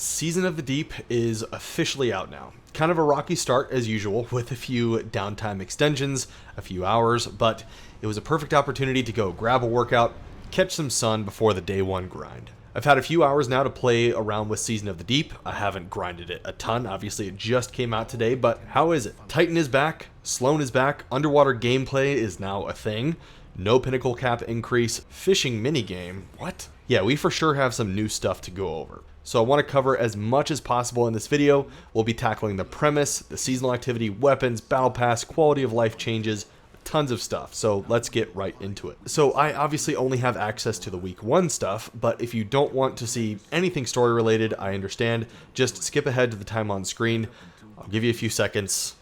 Season of the Deep is officially out now. Kind of a rocky start as usual with a few downtime extensions, a few hours, but it was a perfect opportunity to go grab a workout, catch some sun before the day one grind. I've had a few hours now to play around with Season of the Deep. I haven't grinded it a ton, obviously it just came out today, but how is it? Titan is back, Sloan is back, underwater gameplay is now a thing, no pinnacle cap increase, fishing minigame, what? Yeah, we for sure have some new stuff to go over. So I want to cover as much as possible in this video. We'll be tackling the premise, the seasonal activity, weapons, battle pass, quality of life changes, tons of stuff. So let's get right into it. So I obviously only have access to the week 1 stuff, but if you don't want to see anything story related, I understand. Just skip ahead to the time on screen. I'll give you a few seconds.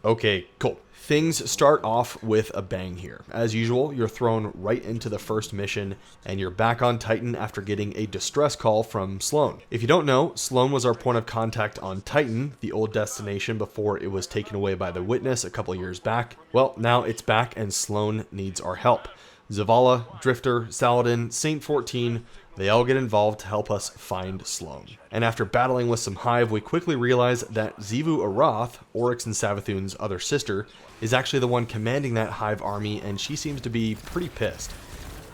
Okay, cool. Things start off with a bang here. As usual, you're thrown right into the first mission, and you're back on Titan after getting a distress call from Sloan. If you don't know, Sloan was our point of contact on Titan, the old destination before it was taken away by the Witness a couple years back. Well, now it's back and Sloan needs our help. Zavala, Drifter, Saladin, Saint 14, they all get involved to help us find Sloan. And after battling with some Hive, we quickly realize that Xivu Arath, Oryx and Savathun's other sister, is actually the one commanding that Hive army, and she seems to be pretty pissed.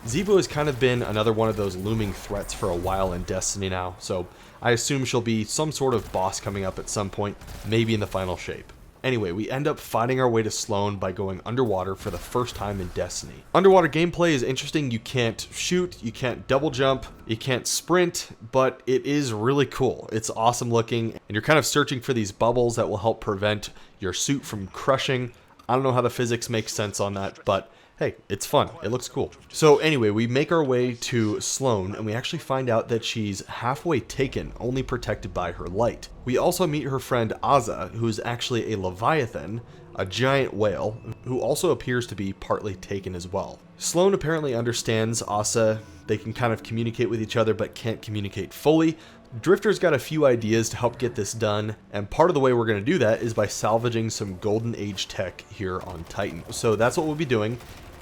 Xivu has kind of been another one of those looming threats for a while in Destiny now, so I assume she'll be some sort of boss coming up at some point, maybe in the final shape. Anyway, we end up fighting our way to Sloan by going underwater for the first time in Destiny. Underwater gameplay is interesting. You can't shoot, you can't double jump, you can't sprint, but it is really cool. It's awesome looking, and you're kind of searching for these bubbles that will help prevent your suit from crushing. I don't know how the physics make sense on that, but hey, it's fun. It looks cool. So anyway, we make our way to Sloan, and we actually find out that she's halfway taken, only protected by her light. We also meet her friend Azza, who's actually a Leviathan, a giant whale, who also appears to be partly taken as well. Sloan apparently understands Asa. They can kind of communicate with each other, but can't communicate fully. Drifter's got a few ideas to help get this done, and part of the way we're going to do that is by salvaging some Golden Age tech here on Titan. So that's what we'll be doing,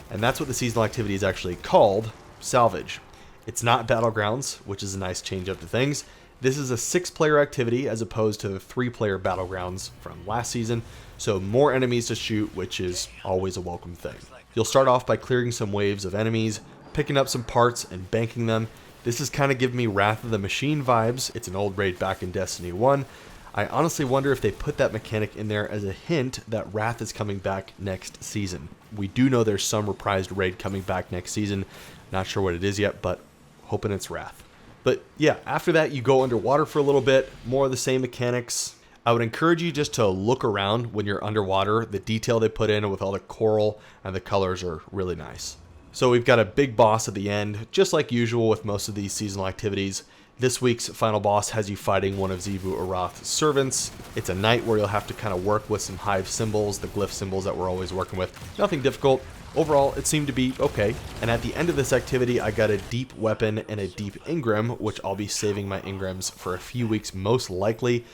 and that's what the seasonal activity is actually called, Salvage. It's not Battlegrounds, which is a nice change up to things. This is a 6-player activity as opposed to the 3-player Battlegrounds from last season, so more enemies to shoot, which is always a welcome thing. You'll start off by clearing some waves of enemies, picking up some parts and banking them. This is kind of giving me Wrath of the Machine vibes. It's an old raid back in Destiny 1. I honestly wonder if they put that mechanic in there as a hint that Wrath is coming back next season. We do know there's some reprised raid coming back next season. Not sure what it is yet, but hoping it's Wrath. But yeah, after that you go underwater for a little bit, more of the same mechanics. I would encourage you just to look around when you're underwater. The detail they put in with all the coral and the colors are really nice. So we've got a big boss at the end, just like usual with most of these seasonal activities. This week's final boss has you fighting one of Xivu Arath's servants. It's a night where you'll have to kind of work with some Hive symbols, the glyph symbols that we're always working with. Nothing difficult. Overall, it seemed to be okay. And at the end of this activity, I got a deep weapon and a deep engram, which I'll be saving my engrams for a few weeks most likely,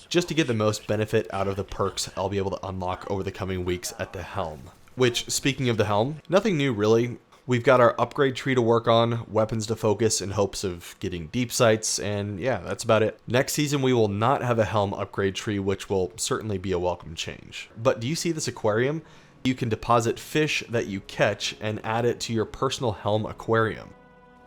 just to get the most benefit out of the perks I'll be able to unlock over the coming weeks at the Helm. Which, speaking of the Helm, nothing new really. We've got our upgrade tree to work on, weapons to focus in hopes of getting deep sights, and yeah, that's about it. Next season we will not have a Helm upgrade tree, which will certainly be a welcome change. But do you see this aquarium? You can deposit fish that you catch and add it to your personal Helm aquarium.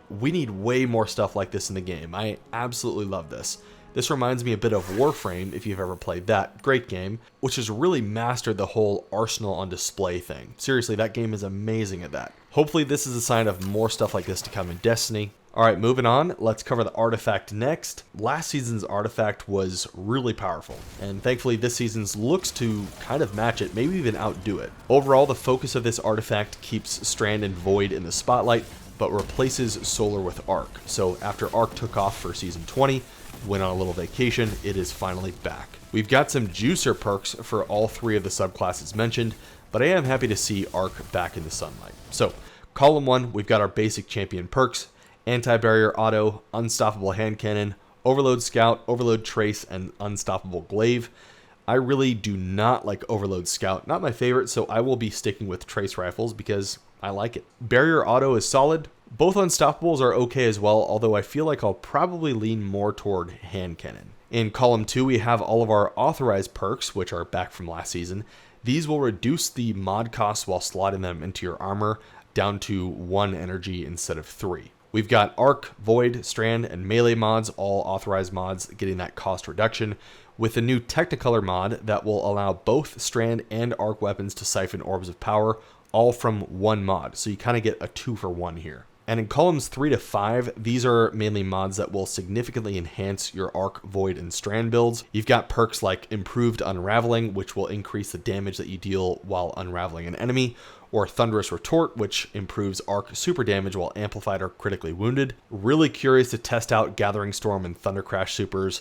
We need way more stuff like this in the game. I absolutely love this. This reminds me a bit of Warframe, if you've ever played that. Great game, which has really mastered the whole arsenal on display thing. Seriously, that game is amazing at that. Hopefully this is a sign of more stuff like this to come in Destiny. Alright, moving on, let's cover the artifact next. Last season's artifact was really powerful, and thankfully this season's looks to kind of match it, maybe even outdo it. Overall, the focus of this artifact keeps Strand and Void in the spotlight, but replaces Solar with Arc. So after Arc took off for Season 20, went on a little vacation, it is finally back. We've got some juicer perks for all 3 of the subclasses mentioned, but I am happy to see Arc back in the sunlight. So, column 1, we've got our basic champion perks, Anti-Barrier Auto, Unstoppable Hand Cannon, Overload Scout, Overload Trace, and Unstoppable Glaive. I really do not like Overload Scout, not my favorite, so I will be sticking with Trace Rifles because I like it. Barrier Auto is solid, Both Unstoppables are okay as well, although I feel like I'll probably lean more toward Hand Cannon. In column 2, we have all of our authorized perks, which are back from last season. These will reduce the mod costs while slotting them into your armor down to 1 energy instead of 3. We've got Arc, Void, Strand, and Melee mods, all authorized mods, getting that cost reduction, with a new Technicolor mod that will allow both Strand and Arc weapons to siphon orbs of power, all from one mod, so you kind of get a 2-for-1 here. And in columns 3 to 5, these are mainly mods that will significantly enhance your Arc, Void, and Strand builds. You've got perks like Improved Unraveling, which will increase the damage that you deal while unraveling an enemy, or Thunderous Retort, which improves Arc super damage while amplified or critically wounded. Really curious to test out Gathering Storm and Thunder Crash supers.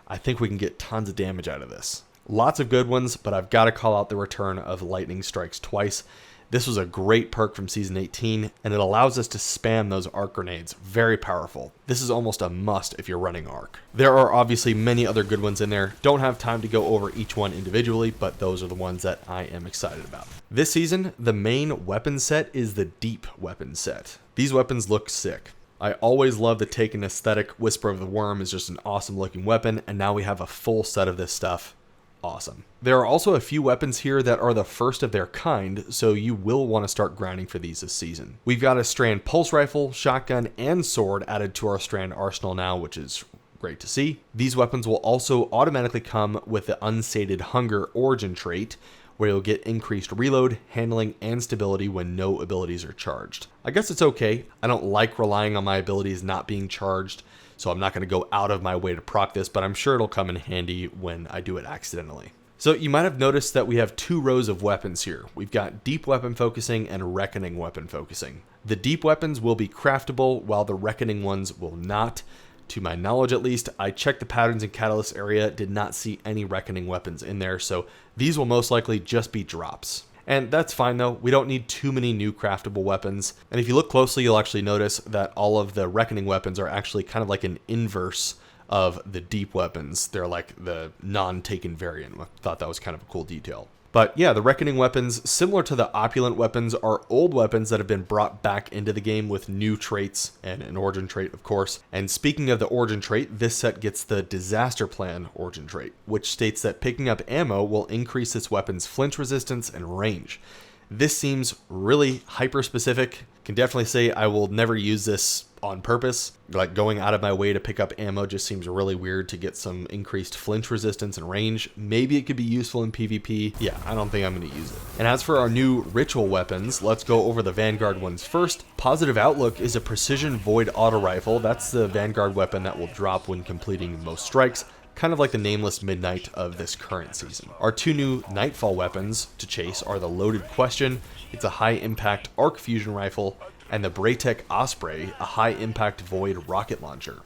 I think we can get tons of damage out of this. Lots of good ones, but I've got to call out the return of Lightning Strikes Twice. This was a great perk from Season 18, and it allows us to spam those arc grenades. Very powerful. This is almost a must if you're running arc. There are obviously many other good ones in there. Don't have time to go over each one individually, but those are the ones that I am excited about. This season, the main weapon set is the Deep Weapon set. These weapons look sick. I always love the Taken aesthetic. Whisper of the Worm is just an awesome looking weapon, and now we have a full set of this stuff. Awesome. There are also a few weapons here that are the first of their kind, so you will want to start grinding for these this season. We've got a Strand Pulse Rifle, Shotgun, and Sword added to our Strand arsenal now, which is great to see. These weapons will also automatically come with the Unsated Hunger origin trait, where you'll get increased reload, handling, and stability when no abilities are charged. I guess it's okay. I don't like relying on my abilities not being charged, so I'm not going to go out of my way to proc this, but I'm sure it'll come in handy when I do it accidentally. So you might have noticed that we have 2 rows of weapons here. We've got Deep Weapon Focusing and Reckoning Weapon Focusing. The Deep weapons will be craftable, while the Reckoning ones will not. To my knowledge at least, I checked the patterns and catalyst area, did not see any Reckoning weapons in there, so these will most likely just be drops. And that's fine though, we don't need too many new craftable weapons. And if you look closely, you'll actually notice that all of the Reckoning weapons are actually kind of like an inverse of the Deep weapons. They're like the non-taken variant. I thought that was kind of a cool detail. But yeah, the Reckoning weapons, similar to the Opulent weapons, are old weapons that have been brought back into the game with new traits and an origin trait, of course. And speaking of the origin trait, this set gets the Disaster Plan origin trait, which states that picking up ammo will increase this weapon's flinch resistance and range. This seems really hyper-specific. Can definitely say I will never use this on purpose. Like, going out of my way to pick up ammo just seems really weird to get some increased flinch resistance and range. Maybe it could be useful in PvP. Yeah, I don't think I'm going to use it. And as for our new ritual weapons, let's go over the Vanguard ones first. Positive Outlook is a Precision Void Auto Rifle. That's the Vanguard weapon that will drop when completing most strikes, kind of like the Nameless Midnight of this current season. Our 2 new Nightfall weapons to chase are the Loaded Question. It's a high-impact arc fusion rifle, and the Braytech Osprey, a high-impact Void rocket launcher.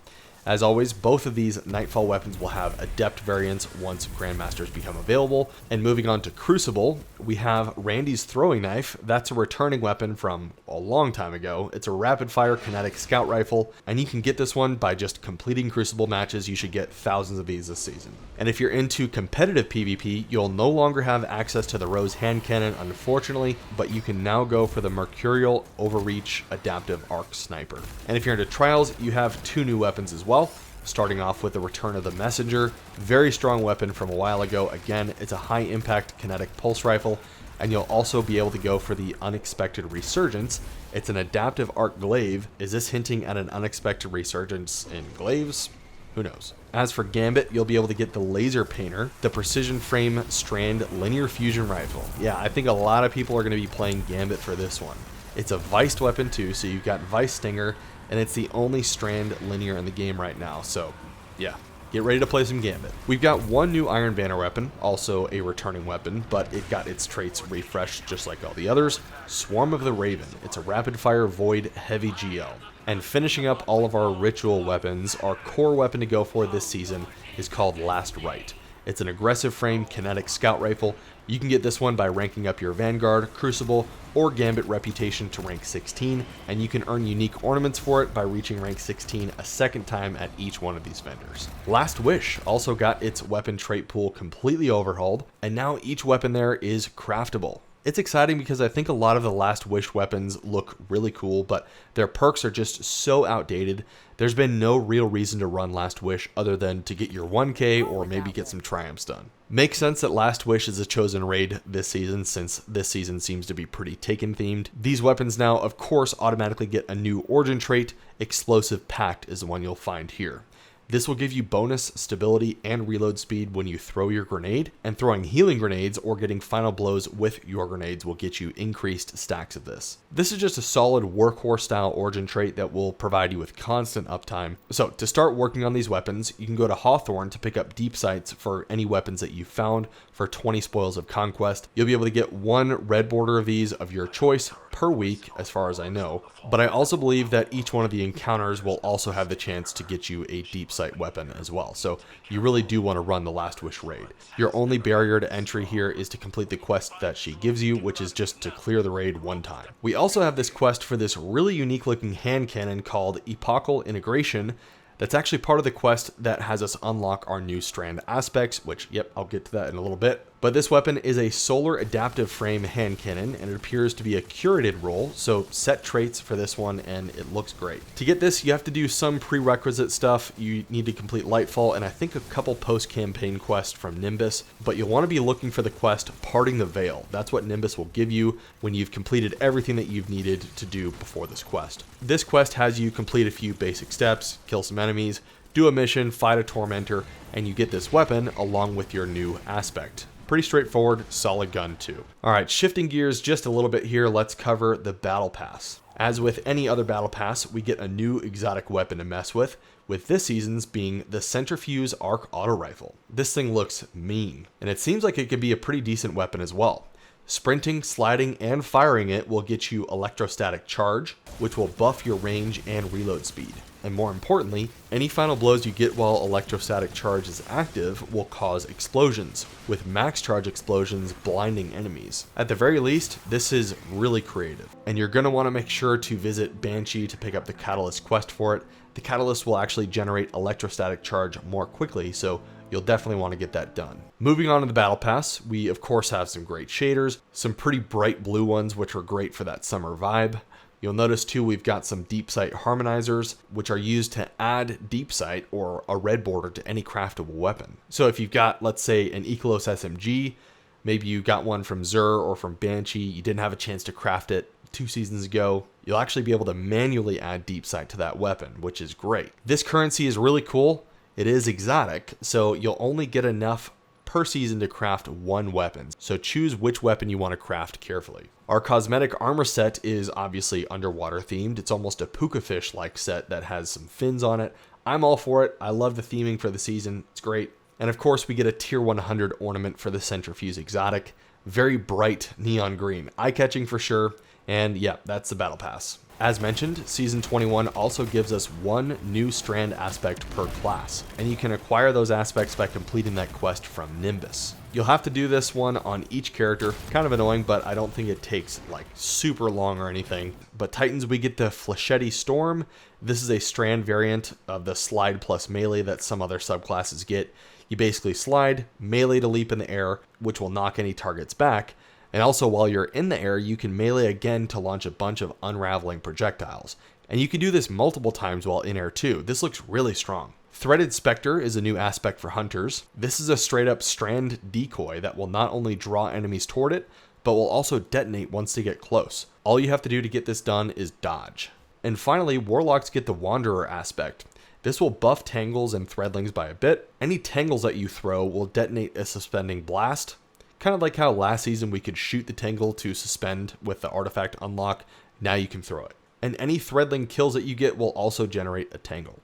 As always, both of these Nightfall weapons will have Adept variants once Grandmasters become available. And moving on to Crucible, we have Randy's Throwing Knife. That's a returning weapon from a long time ago. It's a rapid-fire kinetic scout rifle, and you can get this one by just completing Crucible matches. You should get thousands of these this season. And if you're into competitive PvP, you'll no longer have access to the Rose Hand Cannon, unfortunately, but you can now go for the Mercurial Overreach Adaptive Arc Sniper. And if you're into Trials, you have 2 new weapons as well. Starting off with the Return of the Messenger, very strong weapon from a while ago. Again, it's a high impact kinetic pulse rifle, and you'll also be able to go for the Unexpected Resurgence. It's an adaptive arc glaive. Is this hinting at an unexpected resurgence in glaives? Who knows? As for Gambit, you'll be able to get the Laser Painter, the Precision Frame Strand Linear Fusion Rifle. Yeah, I think a lot of people are going to be playing Gambit for this one. It's a Viced weapon too, so you've got Vice Stinger, and it's the only Strand linear in the game right now, so yeah, get ready to play some Gambit. We've got 1 new Iron Banner weapon, also a returning weapon, but it got its traits refreshed just like all the others. Swarm of the Raven. It's a rapid-fire Void heavy GL. And finishing up all of our ritual weapons, our core weapon to go for this season is called Last Rite. It's an aggressive frame kinetic scout rifle. You can get this one by ranking up your Vanguard, Crucible, or Gambit reputation to rank 16, and you can earn unique ornaments for it by reaching rank 16 a second time at each one of these vendors. Last Wish also got its weapon trait pool completely overhauled, and now each weapon there is craftable. It's exciting because I think a lot of the Last Wish weapons look really cool, but their perks are just so outdated. There's been no real reason to run Last Wish other than to get your 1k or maybe get some triumphs done. Makes sense that Last Wish is a chosen raid this season, since this season seems to be pretty Taken themed. These weapons now, of course, automatically get a new origin trait. Explosive Pact is the one you'll find here. This will give you bonus stability and reload speed when you throw your grenade, and throwing healing grenades or getting final blows with your grenades will get you increased stacks of this. This is just a solid workhorse style origin trait that will provide you with constant uptime. So to start working on these weapons, you can go to Hawthorne to pick up deep sights for any weapons that you found for 20 spoils of conquest. You'll be able to get one red border of these of your choice per week, as far as I know, but I also believe that each one of the encounters will also have the chance to get you a deep sight weapon as well, so you really do want to run the Last Wish raid. Your only barrier to entry here is to complete the quest that she gives you, which is just to clear the raid one time. We also have this quest for this really unique looking hand cannon called Epochal Integration. That's actually part of the quest that has us unlock our new Strand Aspects, which, yep, I'll get to that in a little bit. But this weapon is a solar adaptive frame hand cannon, and it appears to be a curated roll, so set traits for this one, and it looks great. To get this, you have to do some prerequisite stuff. You need to complete Lightfall, and I think a couple post-campaign quests from Nimbus, but you'll want to be looking for the quest Parting the Veil. That's what Nimbus will give you when you've completed everything that you've needed to do before this quest. This quest has you complete a few basic steps, kill some enemies, do a mission, fight a tormentor, and you get this weapon along with your new aspect. Pretty straightforward, solid gun too. Alright, shifting gears just a little bit here, let's cover the Battle Pass. As with any other Battle Pass, we get a new exotic weapon to mess with this season's being the Centrifuse Arc Auto Rifle. This thing looks mean, and it seems like it could be a pretty decent weapon as well. Sprinting, sliding, and firing it will get you electrostatic charge, which will buff your range and reload speed. And more importantly, any final blows you get while electrostatic charge is active will cause explosions, with max charge explosions blinding enemies. At the very least, this is really creative, and you're going to want to make sure to visit Banshee to pick up the Catalyst quest for it. The Catalyst will actually generate electrostatic charge more quickly, so you'll definitely want to get that done. Moving on to the Battle Pass, we of course have some great shaders, some pretty bright blue ones which are great for that summer vibe. You'll notice too we've got some deep sight harmonizers, which are used to add deep sight or a red border to any craftable weapon. So if you've got, let's say, an Ekalos SMG, maybe you got one from Xur or from Banshee, you didn't have a chance to craft it 2 seasons ago, you'll actually be able to manually add deep sight to that weapon, which is great. This currency is really cool. It is exotic, so you'll only get enough per season to craft one weapon, so choose which weapon you want to craft carefully. Our cosmetic armor set is obviously underwater themed. It's almost a puka fish like set that has some fins on it. I'm all for it. I love the theming for the season. It's great. And of course we get a tier 100 ornament for the Centrifuse exotic. Very bright neon green, eye-catching for sure. And yeah, that's the Battle Pass. As mentioned, Season 21 also gives us one new Strand Aspect per class, and you can acquire those aspects by completing that quest from Nimbus. You'll have to do this one on each character, kind of annoying, but I don't think it takes like super long or anything. But Titans, we get the Flechetti Storm. This is a Strand variant of the slide plus melee that some other subclasses get. You basically slide, melee to leap in the air, which will knock any targets back. And also while you're in the air, you can melee again to launch a bunch of unraveling projectiles. And you can do this multiple times while in air too. This looks really strong. Threaded Spectre is a new aspect for hunters. This is a straight up strand decoy that will not only draw enemies toward it, but will also detonate once they get close. All you have to do to get this done is dodge. And finally, Warlocks get the Wanderer aspect. This will buff Tangles and Threadlings by a bit. Any Tangles that you throw will detonate a suspending blast. Kind of like how last season we could shoot the Tangle to suspend with the artifact unlock, now you can throw it. And any Threadling kills that you get will also generate a Tangle.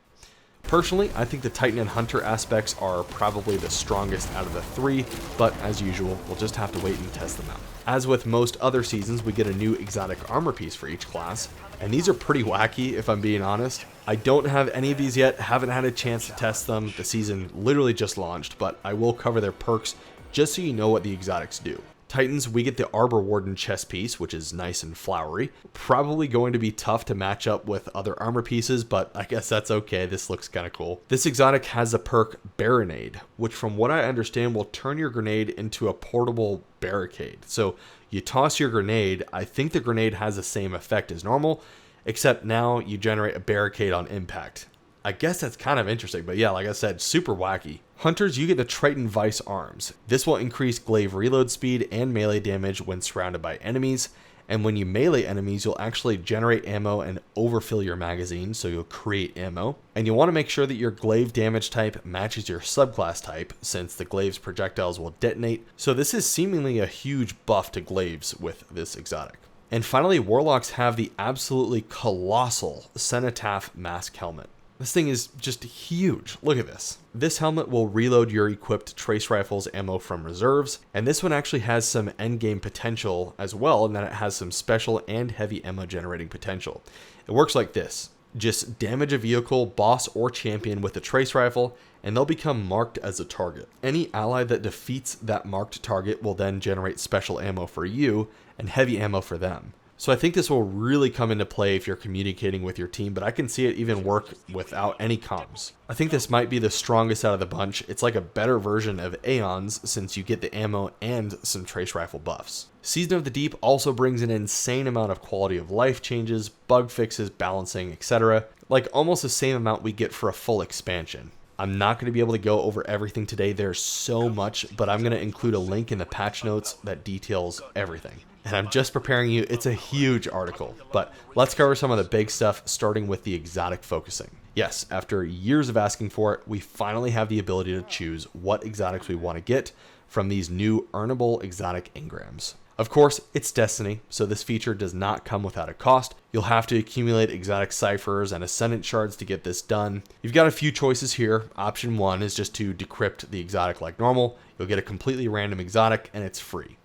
Personally, I think the Titan and Hunter aspects are probably the strongest out of the 3, but as usual, we'll just have to wait and test them out. As with most other seasons, we get a new exotic armor piece for each class, and these are pretty wacky if I'm being honest. I don't have any of these yet, haven't had a chance to test them. The season literally just launched, but I will cover their perks just so you know what the exotics do. Titans, we get the Arbor Warden chest piece, which is nice and flowery. Probably going to be tough to match up with other armor pieces, but I guess that's okay. This looks kind of cool. This exotic has a perk Baronade, which from what I understand will turn your grenade into a portable barricade. So you toss your grenade. I think the grenade has the same effect as normal, except now you generate a barricade on impact. I guess that's kind of interesting, but yeah, like I said, super wacky. Hunters, you get the Triton Vice arms. This will increase glaive reload speed and melee damage when surrounded by enemies. And when you melee enemies, you'll actually generate ammo and overfill your magazine, so you'll create ammo. And you want to make sure that your glaive damage type matches your subclass type, since the glaive's projectiles will detonate. So this is seemingly a huge buff to glaives with this exotic. And finally, warlocks have the absolutely colossal Cenotaph mask helmet. This thing is just huge. Look at this. This helmet will reload your equipped trace rifles ammo from reserves, and this one actually has some endgame potential as well, in that it has some special and heavy ammo generating potential. It works like this. Just damage a vehicle, boss, or champion with a trace rifle, and they'll become marked as a target. Any ally that defeats that marked target will then generate special ammo for you and heavy ammo for them. So I think this will really come into play if you're communicating with your team, but I can see it even work without any comms. I think this might be the strongest out of the bunch. It's like a better version of Aeons, since you get the ammo and some trace rifle buffs. Season of the Deep also brings an insane amount of quality of life changes, bug fixes, balancing, etc. Like almost the same amount we get for a full expansion. I'm not going to be able to go over everything today. There's so much, but I'm going to include a link in the patch notes that details everything. And I'm just preparing you. It's a huge article, but let's cover some of the big stuff, starting with the exotic focusing. Yes, after years of asking for it, we finally have the ability to choose what exotics we want to get from these new earnable exotic engrams. Of course, it's Destiny, so this feature does not come without a cost. You'll have to accumulate exotic ciphers and ascendant shards to get this done. You've got a few choices here. Option 1 is just to decrypt the exotic like normal. You'll get a completely random exotic, and it's free.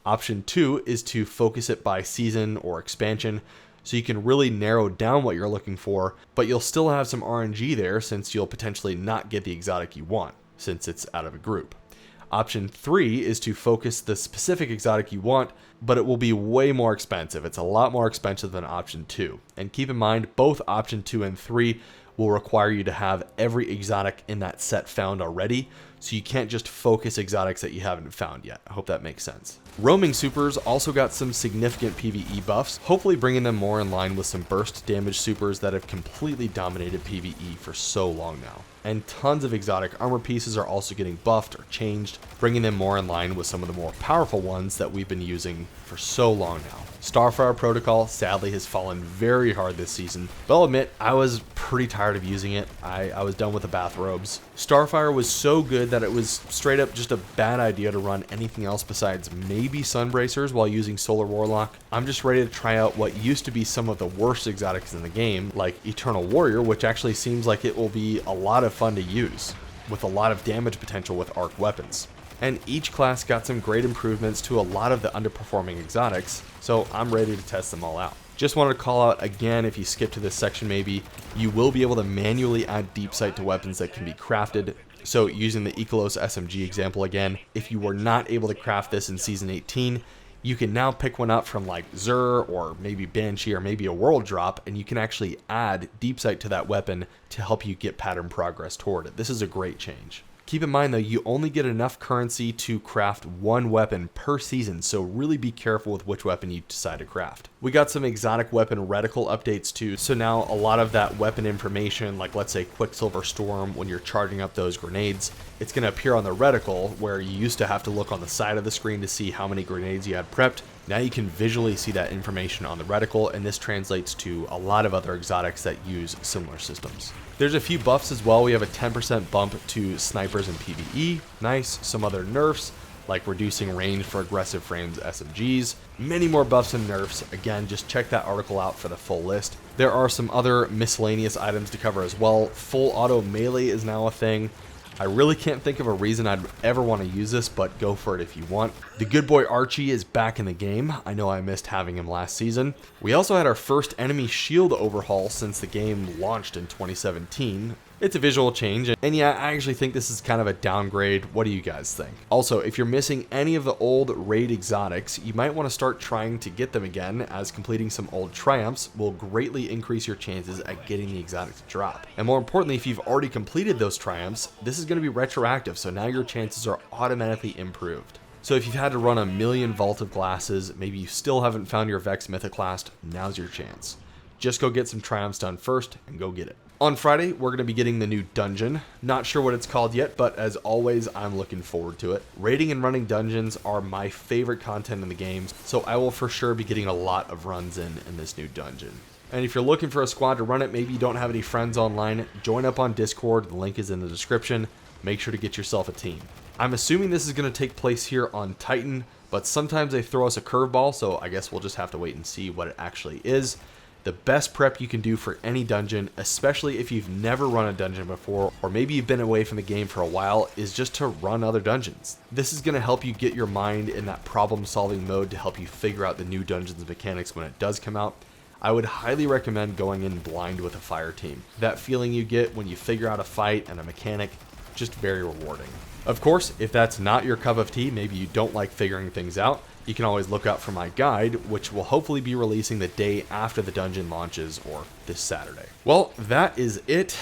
Option 2 is to focus it by season or expansion, so you can really narrow down what you're looking for, but you'll still have some RNG there, since you'll potentially not get the exotic you want, since it's out of a group. Option 3 is to focus the specific exotic you want, but it will be way more expensive. It's a lot more expensive than option 2. And keep in mind, both option 2 and 3 will require you to have every exotic in that set found already, so you can't just focus exotics that you haven't found yet. I hope that makes sense. Roaming supers also got some significant PvE buffs, hopefully bringing them more in line with some burst damage supers that have completely dominated PvE for so long now. And tons of exotic armor pieces are also getting buffed or changed, bringing them more in line with some of the more powerful ones that we've been using for so long now. Starfire Protocol sadly has fallen very hard this season, but I'll admit I was pretty tired of using it. I was done with the bathrobes. Starfire was so good that it was straight up just a bad idea to run anything else besides maybe Sunbracers while using Solar Warlock. I'm just ready to try out what used to be some of the worst exotics in the game, like Eternal Warrior, which actually seems like it will be a lot of fun to use, with a lot of damage potential with arc weapons. And each class got some great improvements to a lot of the underperforming exotics, so I'm ready to test them all out. Just wanted to call out again, if you skip to this section maybe, you will be able to manually add deep sight to weapons that can be crafted. So using the Ikelos SMG example again, if you were not able to craft this in Season 18, you can now pick one up from like Zur or maybe Banshee or maybe a World Drop, and you can actually add deep sight to that weapon to help you get pattern progress toward it. This is a great change. Keep in mind though, you only get enough currency to craft one weapon per season, so really be careful with which weapon you decide to craft. We got some exotic weapon reticle updates too, so now a lot of that weapon information, like let's say Quicksilver Storm, when you're charging up those grenades, it's going to appear on the reticle, where you used to have to look on the side of the screen to see how many grenades you had prepped. Now you can visually see that information on the reticle, and this translates to a lot of other exotics that use similar systems. There's a few buffs as well. We have a 10% bump to snipers in PvE. Nice. Some other nerfs, like reducing range for aggressive frames SMGs. Many more buffs and nerfs. Again, just check that article out for the full list. There are some other miscellaneous items to cover as well. Full auto melee is now a thing. I really can't think of a reason I'd ever want to use this, but go for it if you want. The good boy Archie is back in the game. I know I missed having him last season. We also had our first enemy shield overhaul since the game launched in 2017. It's a visual change, and yeah, I actually think this is kind of a downgrade. What do you guys think? Also, if you're missing any of the old raid exotics, you might want to start trying to get them again, as completing some old triumphs will greatly increase your chances at getting the exotic to drop. And more importantly, if you've already completed those triumphs, this is going to be retroactive, so now your chances are automatically improved. So if you've had to run a million Vault of Glasses, maybe you still haven't found your Vex Mythoclast, now's your chance. Just go get some Triumphs done first and go get it. On Friday, we're going to be getting the new dungeon. Not sure what it's called yet, but as always, I'm looking forward to it. Raiding and running dungeons are my favorite content in the game, so I will for sure be getting a lot of runs in this new dungeon. And if you're looking for a squad to run it, maybe you don't have any friends online, join up on Discord, the link is in the description. Make sure to get yourself a team. I'm assuming this is going to take place here on Titan, but sometimes they throw us a curveball, so I guess we'll just have to wait and see what it actually is. The best prep you can do for any dungeon, especially if you've never run a dungeon before, or maybe you've been away from the game for a while, is just to run other dungeons. This is going to help you get your mind in that problem-solving mode to help you figure out the new dungeons mechanics when it does come out. I would highly recommend going in blind with a fire team. That feeling you get when you figure out a fight and a mechanic, just very rewarding. Of course, if that's not your cup of tea, maybe you don't like figuring things out, you can always look out for my guide, which will hopefully be releasing the day after the dungeon launches, or this Saturday. Well, that is it.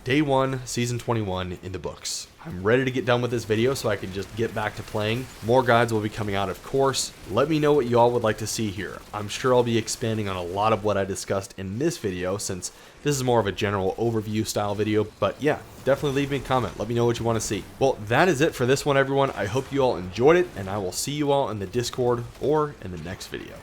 Day 1, Season 21 in the books. I'm ready to get done with this video so I can just get back to playing. More guides will be coming out, of course. Let me know what you all would like to see here. I'm sure I'll be expanding on a lot of what I discussed in this video, since this is more of a general overview style video. But yeah, definitely leave me a comment. Let me know what you want to see. Well, that is it for this one, everyone. I hope you all enjoyed it, and I will see you all in the Discord or in the next video.